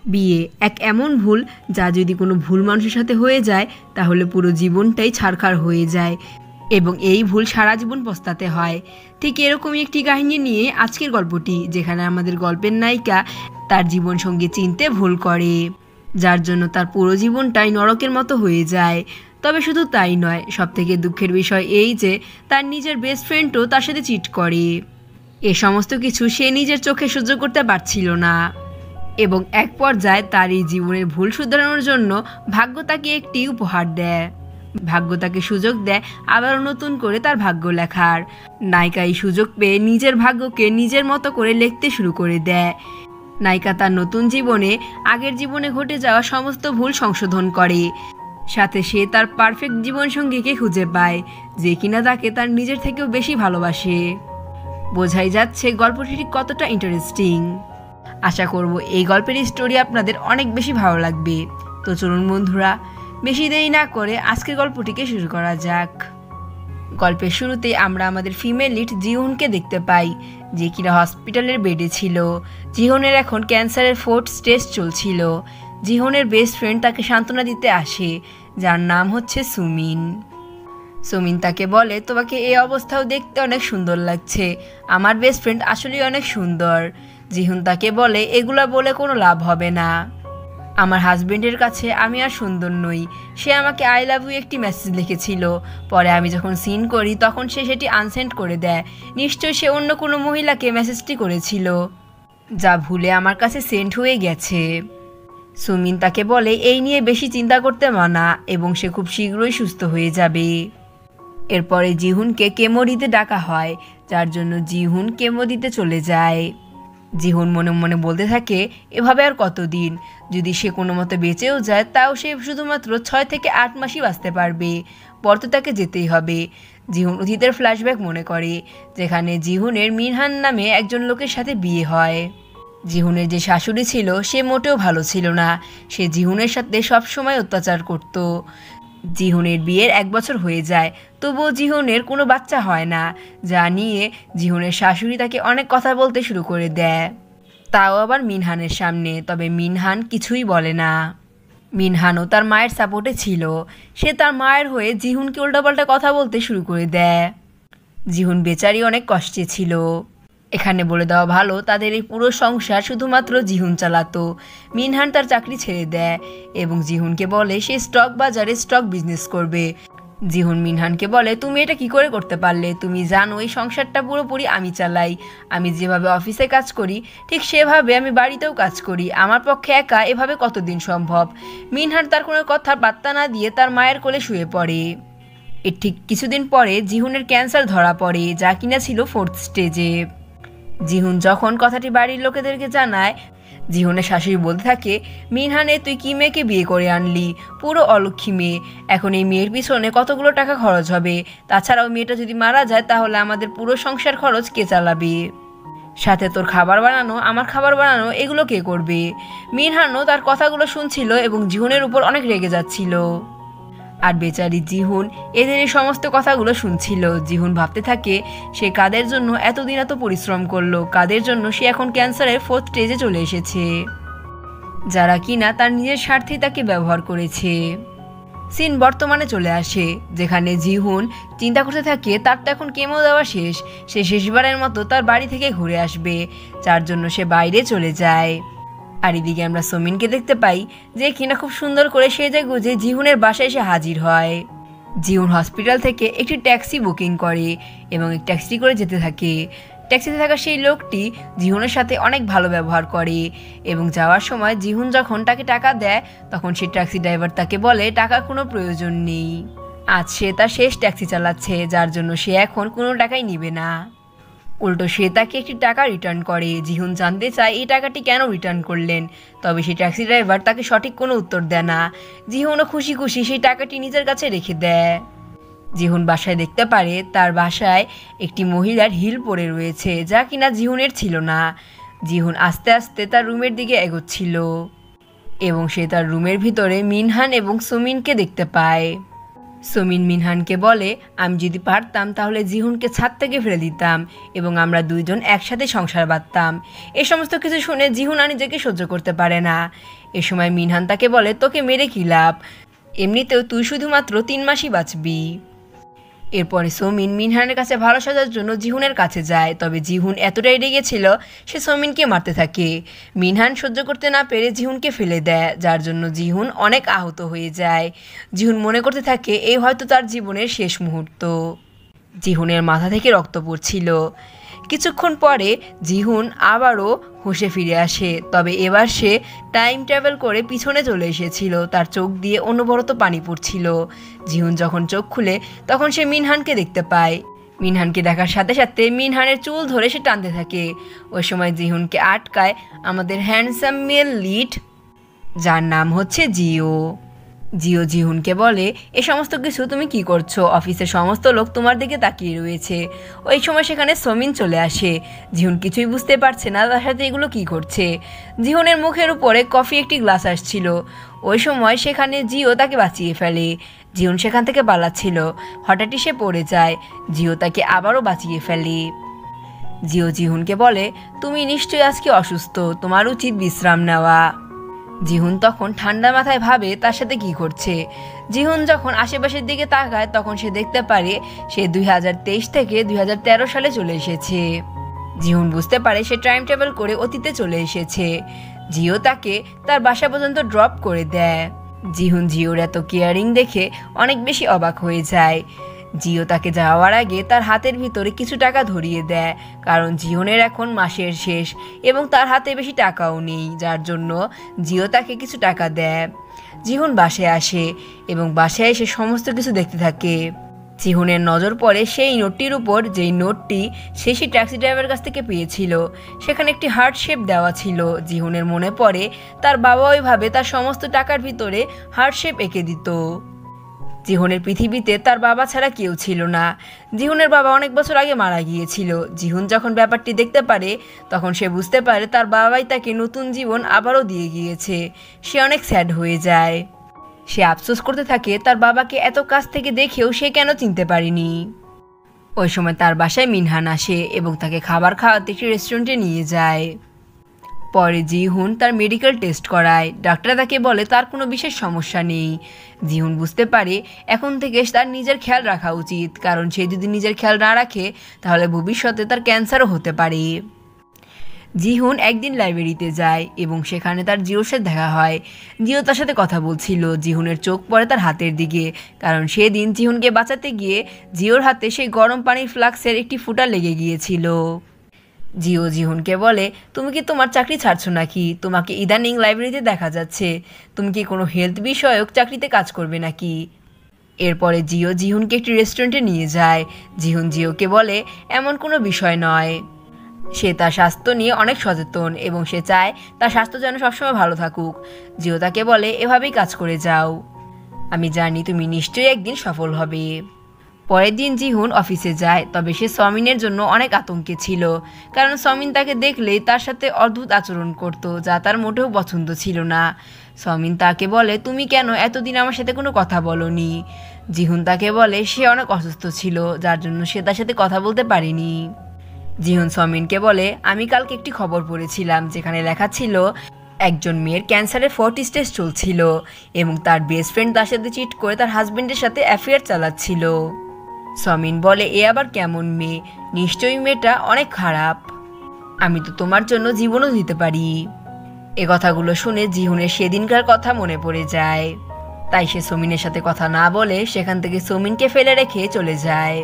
বিয়ে এক এমন ভুল যা যদি কোনো ভুল মানুষের সাথে হয়ে যায় তাহলে পুরো জীবনটাই ছারখার হয়ে যায় এবং এই ভুল সারা জীবন পস্তাতে হয়। ঠিক এরকমই একটি কাহিনী নিয়ে আজকের গল্পটি, যেখানে আমাদের গল্পের নায়িকা তার জীবনসঙ্গী চিনতে ভুল করে, যার জন্য তার পুরো জীবনটাই নরকের মতো হয়ে যায়। তবে শুধু তাই নয়, সবথেকে দুঃখের বিষয় এই যে তার নিজের বেস্ট ফ্রেন্ডও তার সাথে চিট করে। এ সমস্ত কিছু সে নিজের চোখে সহ্য করতে পারছিল না এবং এক পর্যায়ে তার এই জীবনের ভুল শুধরানোর জন্য ভাগ্য তাকে একটি উপহার দেয়। ভাগ্য তাকে সুযোগ দেয় আবারও নতুন করে তার ভাগ্য লেখার। নায়িকা এই সুযোগ পেয়ে নিজের ভাগ্যকে নিজের মতো করে লিখতে শুরু করে দেয়। নায়িকা তার নতুন জীবনে আগের জীবনে ঘটে যাওয়া সমস্ত ভুল সংশোধন করে, সাথে সে তার পারফেক্ট জীবনসঙ্গীকে খুঁজে পায়, যে কিনা তাকে তার নিজের থেকেও বেশি ভালোবাসে। বোঝাই যাচ্ছে গল্পটি ঠিক কতটা ইন্টারেস্টিং। আশা করব এই গল্পের স্টোরি আপনাদের অনেক বেশি ভালো লাগবে। তো চলুন বন্ধুরা, বেশি দেরি না করে আজকের গল্পটিকে শুরু করা যাক। গল্পের শুরুতে আমরা আমাদের ফিমেল লিড জিহুনকে দেখতে পাই, যে কিনা হসপিটালের বেডে ছিল। জিহুনের এখন ক্যান্সারের 4th স্টেজ চলছিল। জিহুনের বেস্ট ফ্রেন্ড তাকে সান্ত্বনা দিতে আসে, যার নাম হচ্ছে সুমিন। সুমিন তাকে বলে, তোমাকে এই অবস্থাও দেখতে অনেক সুন্দর লাগছে। আমার বেস্ট ফ্রেন্ড আসলেই অনেক সুন্দর। জিহুন তাকে বলে, এগুলা বলে কোনো লাভ হবে না। আমার হাজবেন্ডের কাছে আমি আর সুন্দর নই। সে আমাকে আই লাভ ইউ একটি মেসেজ লিখেছিল, পরে আমি যখন সিন করি তখন সে সেটি আনসেন্ড করে দেয়। নিশ্চয়ই সে অন্য কোনো মহিলাকে মেসেজটি করেছিল, যা ভুলে আমার কাছে সেন্ড হয়ে গেছে। সুমিন তাকে বলে, এই নিয়ে বেশি চিন্তা করতে মানা এবং সে খুব শীঘ্রই সুস্থ হয়ে যাবে। এরপরে জিহুনকে কেমো দিতে ডাকা হয়, যার জন্য জিহুন কেমো দিতে চলে যায়। জিহুন মনে মনে বলতে থাকে, এভাবে আর কতদিন? যদি সে কোনো মতে বেঁচেও যায় তাও সে শুধুমাত্র 6 থেকে 8 মাসই বাঁচতে পারবে, পর তো তাকে যেতেই হবে। জিহুন অতীতের ফ্ল্যাশব্যাক মনে করে, যেখানে জিহুনের মিনহান নামে একজন লোকের সাথে বিয়ে হয়। জিহুনের যে শাশুড়ি ছিল সে মোটেও ভালো ছিল না। সে জিহুনের সাথে সবসময় অত্যাচার করত। জিহুনের বিয়ের 1 বছর হয়ে যায়, তবুও জিহুনের কোনো বাচ্চা হয় না, যা নিয়ে জিহুনের শাশুড়ি তাকে অনেক কথা বলতে শুরু করে দেয়, তাও আবার মিনহানের সামনে। তবে মিনহান কিছুই বলে না। মিনহানও তার মায়ের সাপোর্টে ছিল। সে তার মায়ের হয়ে জিহুনকে উল্টাপাল্টা কথা বলতে শুরু করে দেয়। জিহুন বেচারি অনেক কষ্টে ছিল। এখানে বলে দেওয়া ভালো, তাদের এই পুরো সংসার শুধুমাত্র জিহুন চালাতো। মিনহান তার চাকরি ছেড়ে দেয় এবং জিহুনকে বলে সে স্টক বাজারে স্টক বিজনেস করবে। জিহুন মিনহানকে বলে, তুমি এটা কি করে করতে পারলে? তুমি জানো এই সংসারটা পুরোপুরি আমি চালাই। আমি যেভাবে অফিসে কাজ করি ঠিক সেভাবে আমি বাড়িতেও কাজ করি। আমার পক্ষে একা এভাবে কতদিন সম্ভব? মিনহান তার কোনো কথার পাত্তা না দিয়ে তার মায়ের কোলে শুয়ে পড়ে। এর ঠিক কিছুদিন পরে জিহুনের ক্যান্সার ধরা পড়ে, যা কিনা ছিল 4th স্টেজে। জিহুন যখন কথাটি বাড়ির লোকেদেরকে জানায়, জিহুনের শাশুড়ি বলতে থাকে, মিনহানে তুই কি মেয়েকে বিয়ে করে আনলি? পুরো অলক্ষী মেয়ে। এখন এই মেয়ের পিছনে কতগুলো টাকা খরচ হবে। তাছাড়াও মেয়েটা যদি মারা যায় তাহলে আমাদের পুরো সংসার খরচ কে চালাবে? সাথে তোর খাবার বানানো, আমার খাবার বানানো, এগুলো কে করবে? মিনহানও তার কথাগুলো শুনছিল এবং জিহুনের উপর অনেক রেগে যাচ্ছিল। আর বেচারি জিহুন এদের এই সমস্ত কথাগুলো শুনছিল। জিহুন ভাবতে থাকে, সে কাদের জন্য এতদিন এত পরিশ্রম করলো, কাদের জন্য সে এখন ক্যান্সারের 4th স্টেজে চলে এসেছে, যারা কিনা তার নিজের স্বার্থেই তাকে ব্যবহার করেছে। সিন বর্তমানে চলে আসে, যেখানে জিহুন চিন্তা করতে থাকে তার তো এখন কেমো দেওয়া শেষ, সে শেষবারের মতো তার বাড়ি থেকে ঘুরে আসবে, যার জন্য সে বাইরে চলে যায়। আর এদিকে আমরা সুমিনকে দেখতে পাই, যে কিনা খুব সুন্দর করে সেজে গুজে জিহুনের বাসায় এসে হাজির হয়। জিহুন হসপিটাল থেকে একটি ট্যাক্সি বুকিং করে এবং এক ট্যাক্সি করে যেতে থাকে। ট্যাক্সিতে থাকা সেই লোকটি জিহুনের সাথে অনেক ভালো ব্যবহার করে এবং যাওয়ার সময় জিহুন যখন তাকে টাকা দেয় তখন সেই ট্যাক্সি ড্রাইভার তাকে বলে টাকার কোনো প্রয়োজন নেই, আজ সে তার শেষ ট্যাক্সি চালাচ্ছে, যার জন্য সে এখন কোনো টাকাই নেবে না। উল্টো সে তাকে একটি টাকা রিটার্ন করে। জিহুন জানতে চায় এই টাকাটি কেন রিটার্ন করলেন, তবে সেই ট্যাক্সি ড্রাইভার তাকে সঠিক কোনো উত্তর দেয় না। জিহুনও খুশি খুশি সেই টাকাটি নিজের কাছে রেখে দেয়। জিহুন বাসায় দেখতে পারে তার বাসায় একটি মহিলার হিল পরে রয়েছে, যা কিনা জিহুনের ছিল না। জিহুন আস্তে আস্তে তার রুমের দিকে এগোচ্ছিল এবং সে তার রুমের ভিতরে মিনহান এবং সুমিনকে দেখতে পায়। সমিন মিনহানকে বলে, আমি যদি পারতাম তাহলে জিহুনকে ছাদ থেকে ফেলে দিতাম এবং আমরা দুইজন একসাথে সংসার বাঁধতাম। এ সমস্ত কিছু শুনে জিহুন আর নিজেকে সহ্য করতে পারে না। এ সময় মিনহান তাকে বলে, তোকে মেরে কী লাভ, এমনিতেও তুই শুধুমাত্র 3 মাসই বাঁচবি। এরপরে সমিন মিনহানের কাছে ভালো সাজার জন্য জিহুনের কাছে যায়, তবে জিহুন এতটাই রেগেছিল সে সমিনকে মারতে থাকে। মিনহান সহ্য করতে না পেরে জিহুনকে ফেলে দেয়, যার জন্য জিহুন অনেক আহত হয়ে যায়। জিহুন মনে করতে থাকে এই হয়তো তার জীবনের শেষ মুহূর্ত। জিহুনের মাথা থেকে রক্ত পড়ছিল। কিছুক্ষণ পরে জিহুন আবারও হুঁশে ফিরে আসে, তবে এবার সে টাইম ট্রাভেল করে পিছনে চলে এসেছিল। তার চোখ দিয়ে অনবরত পানি পড়ছিল। জিহুন যখন চোখ খুলে তখন সে মিনহানকে দেখতে পায়। মিনহানকে দেখার সাথে সাথে মিনহানের চুল ধরে সে টানতে থাকে। ওই সময় জিহুনকে আটকায় আমাদের হ্যান্ডসাম মেল লিড, যার নাম হচ্ছে জিও। জিও জিহুনকে বলে, এ সমস্ত কিছু তুমি কি করছো, অফিসের সমস্ত লোক তোমার দিকে তাকিয়ে রয়েছে। ওই সময় সেখানে সমিন চলে আসে। জিহুন কিছুই বুঝতে পারছে না তার সাথে এগুলো কি করছে। জিহুনের মুখের উপরে কফি একটি গ্লাস আসছিল। ওই সময় সেখানে জিও তাকে বাঁচিয়ে ফেলে। জিহুন সেখান থেকে পালাচ্ছিল, হঠাৎই সে পড়ে যায়। জিও তাকে আবারও বাঁচিয়ে ফেলে। জিও জিহুনকে বলে, তুমি নিশ্চয়ই আজকে অসুস্থ, তোমার উচিত বিশ্রাম নেওয়া। জিহুন তখন ঠান্ডা মাথায় ভাবে তার সাথে কি করছে। জিহুন যখন আশেপাশের দিকে তাকায় তখন সে দেখতে পারে সে 2023 থেকে 2013 সালে চলে এসেছে। জিহুন বুঝতে পারে সে টাইম ট্রাভেল করে অতীতে চলে এসেছে। জিও তাকে তার বাসা পর্যন্ত ড্রপ করে দেয়। জিহুন জিওর এত কেয়ারিং দেখে অনেক বেশি অবাক হয়ে যায়। জিও তাকে যাওয়ার আগে তার হাতের ভিতরে কিছু টাকা ধরিয়ে দেয়, কারণ জিহুনের এখন মাসের শেষ এবং তার হাতে বেশি টাকাও নেই, যার জন্য জিও তাকে কিছু টাকা দেয়। জিহুন বাসায় আসে এবং বাসায় এসে সমস্ত কিছু দেখতে থাকে। জিহুনের নজর পড়ে সেই নোটটির উপর, যেই নোটটি সে ট্যাক্সি ড্রাইভারের কাছ থেকে পেয়েছিল। সেখানে একটি হার্ট শেপ দেওয়া ছিল। জিহুনের মনে পড়ে তার বাবা ওইভাবে তার সমস্ত টাকার ভিতরে হার্ট শেপ এঁকে দিত। জিহুনের পৃথিবীতে তার বাবা ছাড়া কেউ ছিল না। জিহুনের বাবা অনেক বছর আগে মারা গিয়েছিল। জিহুন যখন ব্যাপারটি দেখতে পারে তখন সে বুঝতে পারে তার বাবাই তাকে নতুন জীবন আবারও দিয়ে গিয়েছে। সে অনেক স্যাড হয়ে যায়। সে আফসোস করতে থাকে তার বাবাকে এত কাছ থেকে দেখেও সে কেন চিনতে পারেনি। ওই সময় তার বাসায় মিনহান আসে এবং তাকে খাবার খাওয়াতে একটি রেস্টুরেন্টে নিয়ে যায়। পরে জিহুন তার মেডিকেল টেস্ট করায়। ডাক্তার তাকে বলে তার কোনো বিশেষ সমস্যা নেই। জিহুন বুঝতে পারে এখন থেকে তার নিজের খেয়াল রাখা উচিত, কারণ সে যদি নিজের খেয়াল না রাখে তাহলে ভবিষ্যতে তার ক্যান্সারও হতে পারে। জিহুন একদিন লাইব্রেরিতে যায় এবং সেখানে তার জিওর সাথে দেখা হয়। জিও তার সাথে কথা বলছিল। জিহুনের চোখ পড়ে তার হাতের দিকে, কারণ সেদিন জিহুনকে বাঁচাতে গিয়ে জিওর হাতে সেই গরম পানির ফ্লাক্সের একটি ফুটা লেগে গিয়েছিল। জিও জিহুনকে বলে, তুমি কি তোমার চাকরি ছাড়ছো নাকি? তোমাকে ইদানিং লাইব্রেরিতে দেখা যাচ্ছে। তুমি কি কোনো হেলথ বিষয়ক চাকরিতে কাজ করবে নাকি? এরপরে জিও জিহুনকে একটি রেস্টুরেন্টে নিয়ে যায়। জিহুন জিওকে বলে, এমন কোনো বিষয় নয়। সে তার স্বাস্থ্য নিয়ে অনেক সচেতন এবং সে চায় তার স্বাস্থ্য যেন সবসময় ভালো থাকুক। জিও তাকে বলে, এভাবেই কাজ করে যাও। আমি জানি তুমি নিশ্চয়ই একদিন সফল হবে। পরের দিন জিহুন অফিসে যায়, তবে সে সমিনের জন্য অনেক আতঙ্কে ছিল, কারণ সমিন তাকে দেখলেই তার সাথে অদ্ভুত আচরণ করত, যা তার মোটেও পছন্দ ছিল না। সমিন তাকে বলে, তুমি কেন এতদিন আমার সাথে কোনো কথা বলোনি? জিহুন তাকে বলে সে অনেক অসুস্থ ছিল, যার জন্য সে তার সাথে কথা বলতে পারেনি। জিহুন সমিনকে বলে, আমি কালকে একটি খবর পড়েছিলাম যেখানে লেখা ছিল একজন মেয়ের ক্যান্সারের 4th স্টেজ চলছিল এবং তার বেস্ট ফ্রেন্ড তার সাথে চিট করে তার হাজবেন্ডের সাথে অ্যাফেয়ার চালাচ্ছিল। সমিন বলে, এ আবার কেমন মেয়ে? নিশ্চয়ই মেয়েটা অনেক খারাপ। আমি তো তোমার জন্য জীবনও দিতে পারি। এ কথাগুলো শুনে জিহুনের সেদিনকার কথা মনে পড়ে যায়। তাই সে সমিনের সাথে কথা না বলে সেখান থেকে সমিনকে ফেলে রেখে চলে যায়।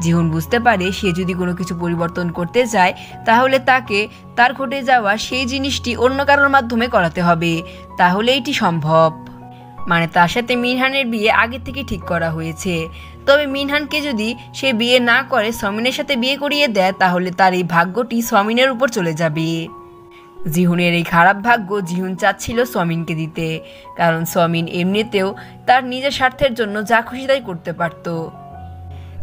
জিহুন বুঝতে পারে সে যদি কোনো কিছু পরিবর্তন করতে চায় তাহলে তাকে তার ঘটে যাওয়া সেই জিনিসটি অন্য কারোর মাধ্যমে করাতে হবে, তাহলে এটি সম্ভব। মানে তার সাথে মিনহানের বিয়ে আগে থেকে ঠিক করা হয়েছে, তবে মিনহানকে যদি সে বিয়ে না করে সমিনের সাথে বিয়ে করিয়ে দেয় তাহলে তার এই ভাগ্যটি সমিনের উপর চলে যাবে। জিহুনের এই খারাপ ভাগ্য জিহুন চাচ্ছিল সমিনকে দিতে, কারণ সমিন এমনিতেও তার নিজের স্বার্থের জন্য যা খুশি তাই করতে পারত।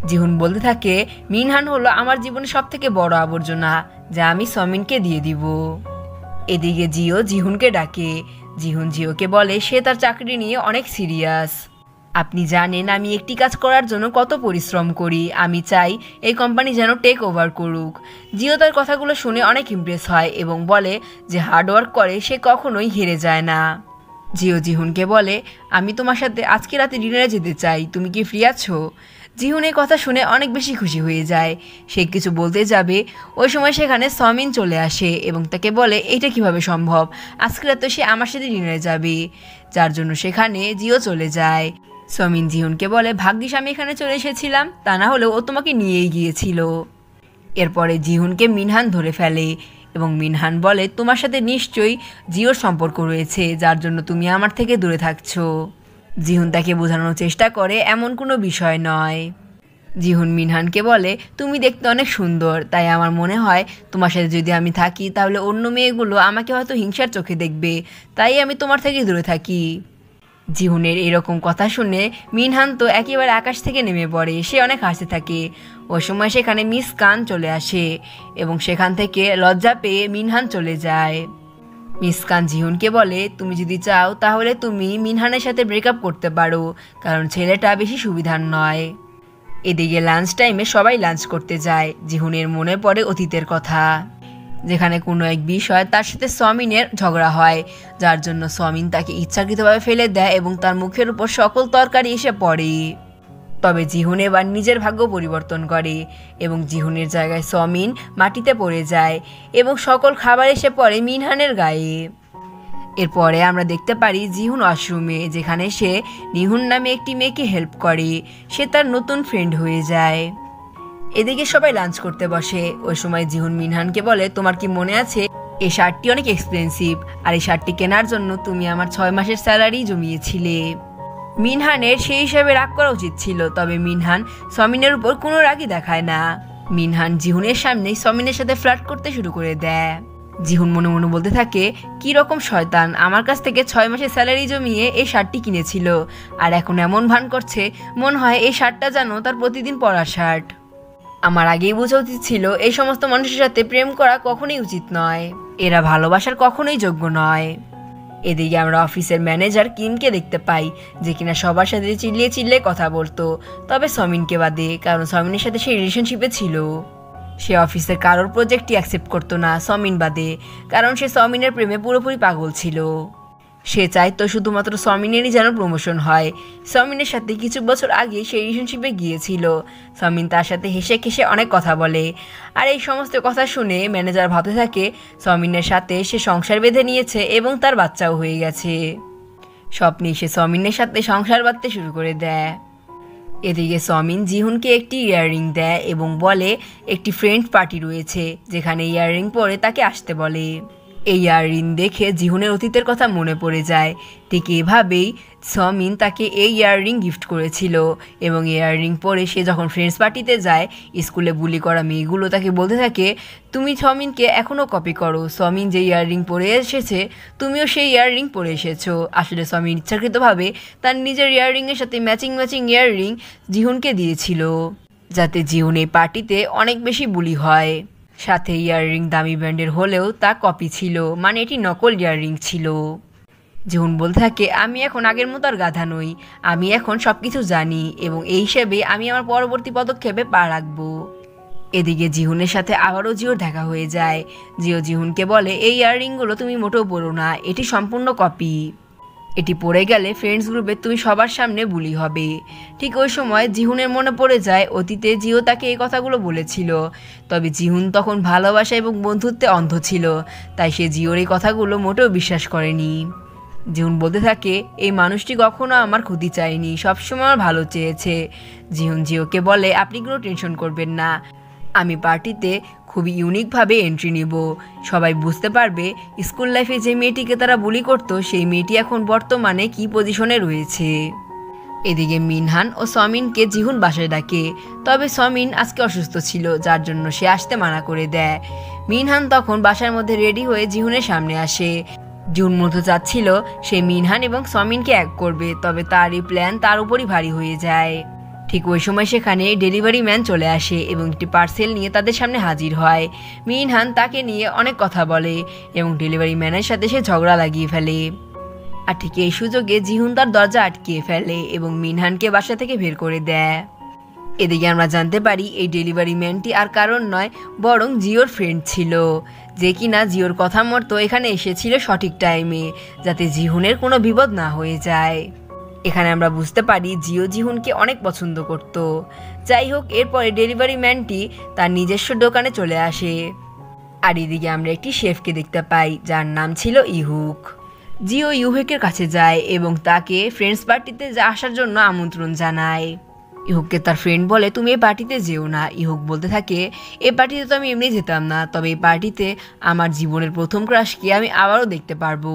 জিহুন বলতে থাকে, মিনহান হলো আমার জীবনে সব থেকে বড় আবর্জনা, যা আমি সমিনকে দিয়ে দিব। এদিকে জিও জিহুনকে ডাকে। জিহুন জিওকে বলে সে তার চাকরি নিয়ে অনেক সিরিয়াস। আপনি জানেন আমি একটি কাজ করার জন্য কত পরিশ্রম করি। আমি চাই এই কোম্পানি যেন টেক ওভার করুক। জিও তার কথাগুলো শুনে অনেক ইমপ্রেস হয় এবং বলে যে হার্ডওয়ার্ক করে সে কখনোই হেরে যায় না। জিও জিহুনকে বলে, আমি তোমার সাথে আজকে রাতে ডিনারে যেতে চাই, তুমি কি ফ্রি আছো? জিহুন এই কথা শুনে অনেক বেশি খুশি হয়ে যায়। সে কিছু বলতে যাবে, ওই সময় সেখানে সমিন চলে আসে এবং তাকে বলে এটা কিভাবে সম্ভব, আজকে রাতে সে আমার সাথে ডিনারে যাবে, যার জন্য সেখানে জিও চলে যায়। সমিন জিহুনকে বলে, ভাগ্যিস আমি এখানে চলে এসেছিলাম, তা না হলেও ও তোমাকে নিয়েই গিয়েছিল। এরপরে জিহুনকে মিনহান ধরে ফেলে এবং মিনহান বলে, তোমার সাথে নিশ্চয়ই জিওর সম্পর্ক রয়েছে, যার জন্য তুমি আমার থেকে দূরে থাকছো। জিহুন তাকে বোঝানোর চেষ্টা করে এমন কোনো বিষয় নয়। জিহুন মিনহানকে বলে, তুমি দেখতে অনেক সুন্দর, তাই আমার মনে হয় তোমার সাথে যদি আমি থাকি তাহলে অন্য মেয়েগুলো আমাকে হয়তো হিংসার চোখে দেখবে, তাই আমি তোমার থেকে দূরে থাকি। জিহুনের এরকম কথা শুনে মিনহান তো একেবারে আকাশ থেকে নেমে পড়ে, সে অনেক হাসতে থাকে। ওই সময় সেখানে মিস কান চলে আসে এবং সেখান থেকে লজ্জা পেয়ে মিনহান চলে যায়। মিস কান জিহুনকে বলে, তুমি যদি চাও তাহলে তুমি মিনহানের সাথে ব্রেকআপ করতে পারো, কারণ ছেলেটা বেশি সুবিধার নয়। এদিকে লাঞ্চ টাইমে সবাই লাঞ্চ করতে যায়। জিহুনের মনে পড়ে অতীতের কথা, যেখানে কোনো এক বিষয় তার সাথে সমিনের ঝগড়া হয়, যার জন্য সমিন তাকে ইচ্ছাকৃতভাবে ফেলে দেয় এবং তার মুখের উপর সকল তরকারি এসে পড়ে। তবে জিহুন এবার নিজের ভাগ্য পরিবর্তন করে এবং জিহুনের জায়গায় সমিন মাটিতে পড়ে যায় এবং সকল খাবার এসে পড়ে মিনহানের গায়ে। এরপরে আমরা দেখতে পারি জিহুন ওয়াশরুমে, যেখানে সে নিহুন নামে একটি মেয়েকে হেল্প করে, সে তার নতুন ফ্রেন্ড হয়ে যায়। এদিকে সবাই লাঞ্চ করতে বসে। ওই সময় জিহুন মিনহানকে বলে, তোমার কি মনে আছে এই শার্টটি অনেক এক্সপেন্সিভ, আর এই শার্টটি কেনার জন্য তুমি আমার 6 মাসের স্যালারি জমিয়েছিলে। মিনহানের সেই হিসাবে রাগ করা উচিত ছিল, তবে মিনহান সমিনের উপর কোনো রাগই দেখায় না। মিনহান জিহুনের সামনেই সমিনের সাথে ফ্লার্ট করতে শুরু করে দেয়। জিহুন মনে মনে বলতে থাকে, কি রকম শয়তান, আমার কাছ থেকে 6 মাসের স্যালারি জমিয়ে এই শার্টটি কিনেছিল, আর এখন এমন ভান করছে মনে হয় এই শার্টটা যেন তার প্রতিদিন পরার শার্ট। আমার আগেই বোঝা উচিত ছিল এই সমস্ত মানুষের সাথে প্রেম করা কখনোই উচিত নয়, এরা ভালোবাসার কখনোই যোগ্য নয়। এদিকে আমরা অফিসের ম্যানেজার কিমকে দেখতে পাই, যে কিনা সবার সাথে চিল্লিয়ে চিল্লিয়ে কথা বলতো, তবে সমিনকে বাদে, কারণ সমিনের সাথে সে রিলেশনশিপে ছিল। সে অফিসের কারোর প্রজেক্টই অ্যাকসেপ্ট করতো না সমিন বাদে, কারণ সে সমিনের প্রেমে পুরোপুরি পাগল ছিল। সে চাইতো শুধুমাত্র সমিনেরই যেন প্রমোশন হয়। সমিনের সাথে কিছু বছর আগে সে রিলেশনশিপে গিয়েছিল। সমিন তার সাথে হেসে খেসে অনেক কথা বলে, আর এই সমস্ত কথা শুনে ম্যানেজার ভাবতে থাকে সমিনের সাথে সে সংসার বেঁধে নিয়েছে এবং তার বাচ্চাও হয়ে গেছে। স্বপ্নে সে সমিনের সাথে সংসার বাঁধতে শুরু করে দেয়। এদিকে সমিন জিহুনকে একটি ইয়াররিং দেয় এবং বলে একটি ফ্রেন্ড পার্টি রয়েছে, যেখানে ইয়াররিং পরে তাকে আসতে বলে। এই ইয়াররিং দেখে জিহুনের অতীতের কথা মনে পড়ে যায়। ঠিক এভাবেই সমিন তাকে এই ইয়াররিং গিফট করেছিল এবং ইয়াররিং পরে সে যখন ফ্রেন্ডস পার্টিতে যায়, স্কুলে বুলি করা মেয়েগুলো তাকে বলতে থাকে, তুমি সমিনকে এখনও কপি করো, সমিন যে ইয়াররিং পরে এসেছে তুমিও সেই ইয়াররিং পরে এসেছো। আসলে সমিন ইচ্ছাকৃতভাবে তার নিজের ইয়াররিংয়ের সাথে ম্যাচিং ইয়াররিং জিহুনকে দিয়েছিল, যাতে জিহুন এই পার্টিতে অনেক বেশি বুলি হয়। সাথে ইয়াররিং দামি ব্র্যান্ডের হলেও তা কপি ছিল, মানে এটি নকল ইয়াররিং ছিল। জিহুন বলতে থাকে, আমি এখন আগের মতো আর গাধা নই, আমি এখন সব কিছু জানি এবং এই হিসেবে আমি আমার পরবর্তী পদক্ষেপে পা রাখবো। এদিকে জিহুনের সাথে আবারও জিওর দেখা হয়ে যায়। জিও জিহুনকে বলে, এই ইয়াররিংগুলো তুমি মোটেও পরো না, এটি সম্পূর্ণ কপি, এটি পড়ে গেলে ফ্রেন্ডস গ্রুপে তুমি সবার সামনে বুলি হবে। ঠিক ওই সময় জিহুনের মনে পড়ে যায় অতীতে জিও তাকে এই কথাগুলো বলেছিল, তবে জিহুন তখন ভালোবাসা এবং বন্ধুত্বে অন্ধ ছিল, তাই সে জিওর এই কথাগুলো মোটেও বিশ্বাস করেনি। জিহুন বলতে থাকে, এই মানুষটি কখনো আমার ক্ষতি চায়নি, সবসময় আমার ভালো চেয়েছে। জিহুন জিওকে বলে, আপনি কোনো টেনশন করবেন না, আমি পার্টিতে খুবই ইউনিকভাবে এন্ট্রি নিব, সবাই বুঝতে পারবে স্কুল লাইফে যে মেয়েটিকে তারা বুলি করতো সেই মেয়েটি এখন বর্তমানে কী পজিশনে রয়েছে। এদিকে মিনহান ও সমিনকে জিহুন বাসায় ডাকে, তবে সমিন আজকে অসুস্থ ছিল, যার জন্য সে আসতে মানা করে দেয়। মিনহান তখন বাসার মধ্যে রেডি হয়ে জিহুনের সামনে আসে। জিহুন মূলত চাচ্ছিল সে মিনহান এবং সমিনকে এক করবে, তবে তার এই প্ল্যান তার উপরই ভারী হয়ে যায়। ঠিক ওই সময় সেখানে ডেলিভারি ম্যান চলে আসে এবং একটি পার্সেল নিয়ে তাদের সামনে হাজির হয়। মিনহান তাকে নিয়ে অনেক কথা বলে এবং ডেলিভারি ম্যানের সাথে সে ঝগড়া লাগিয়ে ফেলে। আর ঠিক এই সুযোগে জিহুন তার দরজা আটকিয়ে ফেলে এবং মিনহানকে বাসা থেকে বের করে দেয়। এদিকে আমরা জানতে পারি এই ডেলিভারি ম্যানটি আর কারণ নয় বরং জিওর ফ্রেন্ড ছিল, যে কিনা জিওর কথা মতো এখানে এসেছিল সঠিক টাইমে, যাতে জিহুনের কোনো বিপদ না হয়ে যায়। এখানে আমরা বুঝতে পারি জিও জিহুনকে অনেক পছন্দ করত। যাই হোক, এরপরে ডেলিভারি ম্যানটি তার নিজস্ব দোকানে চলে আসে। আর এদিকে আমরা একটি শেফকে দেখতে পাই যার নাম ছিল ইহুক। জিও ইহুকের কাছে যায় এবং তাকে ফ্রেন্ডস পার্টিতে আসার জন্য আমন্ত্রণ জানায়। ইহুককে তার ফ্রেন্ড বলে, তুমি এই পার্টিতে যেও না। ইহুক বলতে থাকে, এই পার্টিতে তো আমি এমনি যেতাম না, তবে এই পার্টিতে আমার জীবনের প্রথম ক্রাশকে আমি আবারও দেখতে পারবো।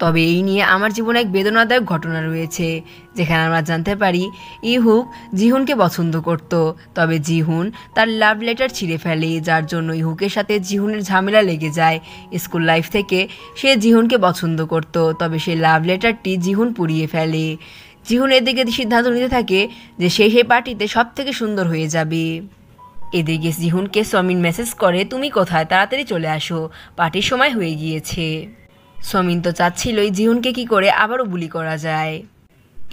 তবে এই নিয়ে আমার জীবনে এক বেদনাদায়ক ঘটনা রয়েছে, যেখানে আমরা জানতে পারি ইহুক জিহুনকে পছন্দ করত, তবে জিহুন তার লাভ লেটার ছিঁড়ে ফেলে, যার জন্য ইহুকের সাথে জিহুনের ঝামেলা লেগে যায়। স্কুল লাইফ থেকে সে জিহুনকে পছন্দ করত, তবে সেই লাভ লেটারটি জিহুন পুড়িয়ে ফেলে। জিহুন এদিকে সিদ্ধান্ত নিতে থাকে যে সেই পার্টিতে সব থেকে সুন্দর হয়ে যাবে। এদিকে জিহুনকে সমিন মেসেজ করে, তুমি কোথায়, তাড়াতাড়ি চলে আসো, পার্টির সময় হয়ে গিয়েছে। সমিন তো চাচ্ছিলই জিহুনকে কি করে আবারও বুলি করা যায়।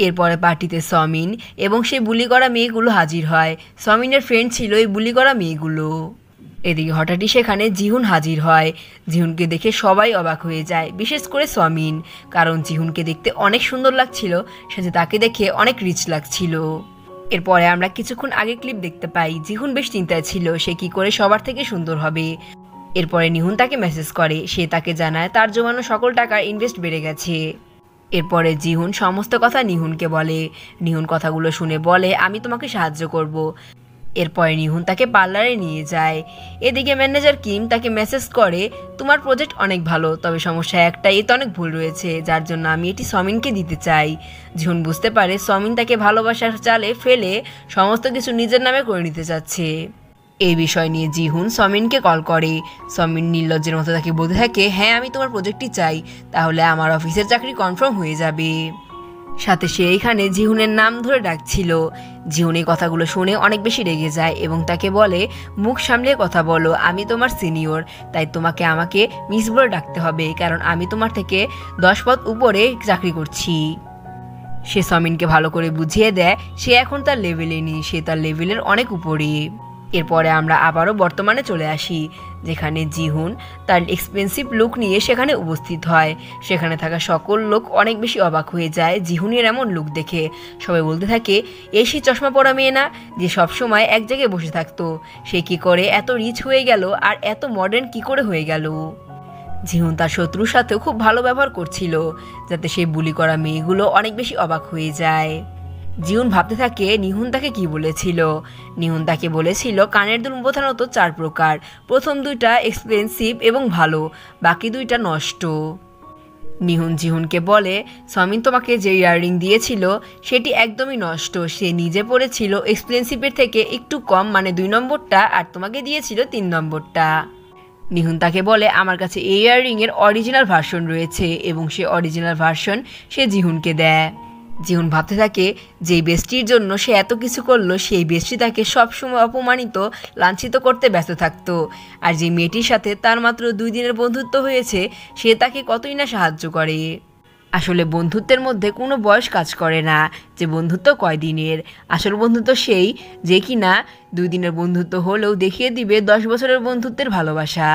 এরপরে পার্টিতে সমিন এবং সেই বুলি করা মেয়েগুলো হাজির হয়। সমিনের ফ্রেন্ড ছিল এই বুলি করা মেয়েগুলো। এদিকে হঠাৎই সেখানে জিহুন হাজির হয়। জিহুনকে দেখে সবাই অবাক হয়ে যায়, বিশেষ করে সমিন, কারণ জিহুনকে দেখতে অনেক সুন্দর লাগছিল, সাথে তাকে দেখে অনেক রিচ লাগছিল। এরপরে আমরা কিছুক্ষণ আগে ক্লিপ দেখতে পাই, জিহুন বেশ চিন্তায় ছিল সে কি করে সবার থেকে সুন্দর হবে। এরপরে নিহুন তাকে মেসেজ করে, সে তাকে জানায় তার জমানো সকল টাকার ইনভেস্ট বেড়ে গেছে। এরপরে জিহুন সমস্ত কথা নিহুনকে বলে। নিহুন কথাগুলো শুনে বলে, আমি তোমাকে সাহায্য করব। এরপরে নিহুন তাকে পার্লারে নিয়ে যায়। এদিকে ম্যানেজার কিম তাকে মেসেজ করে, তোমার প্রজেক্ট অনেক ভালো, তবে সমস্যা একটাই, এতে অনেক ভুল রয়েছে, যার জন্য আমি এটি সমিনকে দিতে চাই। জিহুন বুঝতে পারে সমিন তাকে ভালোবাসার চালে ফেলে সমস্ত কিছু নিজের নামে করে নিতে চাচ্ছে। এই বিষয় নিয়ে জিহুন সমিনকে কল করে। সমিন নির্লজ্জের মতো তাকে বলতে থাকে, হ্যাঁ আমি তোমার প্রজেক্টটি চাই, তাহলে আমার অফিসের চাকরি কনফার্ম হয়ে যাবে। সাথে সে এইখানে জিহুনের নাম ধরে ডাকছিল। জিহুন এই কথাগুলো শুনে অনেক বেশি রেগে যায় এবং তাকে বলে, মুখ সামলে কথা বলো, আমি তোমার সিনিয়র, তাই তোমাকে আমাকে মিস বলে ডাকতে হবে, কারণ আমি তোমার থেকে 10 পদ উপরে চাকরি করছি। সে সমিনকে ভালো করে বুঝিয়ে দেয় সে এখন তার লেভেলে নেই, সে তার লেভেলের অনেক উপরে। এরপরে আমরা আবারও বর্তমানে চলে আসি, যেখানে জিহুন তার এক্সপেন্সিভ লুক নিয়ে সেখানে উপস্থিত হয়। সেখানে থাকা সকল লোক অনেক বেশি অবাক হয়ে যায় জিহুনের এমন লুক দেখে। সবাই বলতে থাকে, এই সে চশমা পরা মেয়ে না, যে সবসময় এক জায়গায় বসে থাকতো, সে কি করে এত রিচ হয়ে গেল আর এত মডার্ন কি করে হয়ে গেল। জিহুন তার শত্রুর সাথেও খুব ভালো ব্যবহার করছিল, যাতে সেই বুলি করা মেয়েগুলো অনেক বেশি অবাক হয়ে যায়। জিহুন ভাবতে থাকে নিহুন তাকে কি বলেছিল। নিহুন তাকে বলেছিল কানের দুল প্রধানত 4 প্রকার, প্রথম 2টা এক্সপেন্সিভ এবং ভালো, বাকি 2টা নষ্ট। নিহুন জিহুনকে বলে, সমিন তোমাকে যে ইয়াররিং দিয়েছিল সেটি একদমই নষ্ট, সে নিজে পড়েছিল এক্সপেন্সিভের থেকে একটু কম, মানে 2 নম্বরটা, আর তোমাকে দিয়েছিল 3 নম্বরটা। নিহুন তাকে বলে, আমার কাছে এই ইয়াররিংয়ের অরিজিনাল ভার্সন রয়েছে, এবং সে অরিজিনাল ভার্সন সে জিহুনকে দেয়। জিহুন ভাবতে থাকে যেই বেস্টির জন্য সে এত কিছু করলো, সেই বেস্টি তাকে সবসময় অপমানিত লাঞ্ছিত করতে ব্যস্ত থাকতো, আর যে মেয়েটির সাথে তার মাত্র 2 দিনের বন্ধুত্ব হয়েছে সে তাকে কতই না সাহায্য করে। আসলে বন্ধুত্বের মধ্যে কোনো বয়স কাজ করে না, যে বন্ধুত্ব কয়দিনের। আসল বন্ধুত্ব সেই যে কিনা 2 দিনের বন্ধুত্ব হলেও দেখিয়ে দিবে 10 বছরের বন্ধুত্বের ভালোবাসা।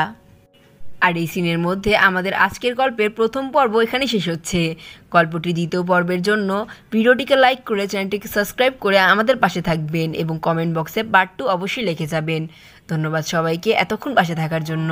আর এই সিনের মধ্যে আমাদের আজকের গল্পের প্রথম পর্ব এখানে শেষ হচ্ছে। গল্পটি দ্বিতীয় পর্বের জন্য ভিডিওটিকে লাইক করে চ্যানেলটিকে সাবস্ক্রাইব করে আমাদের পাশে থাকবেন এবং কমেন্ট বক্সে পার্ট 2 অবশ্যই লিখে যাবেন। ধন্যবাদ সবাইকে এতক্ষণ পাশে থাকার জন্য।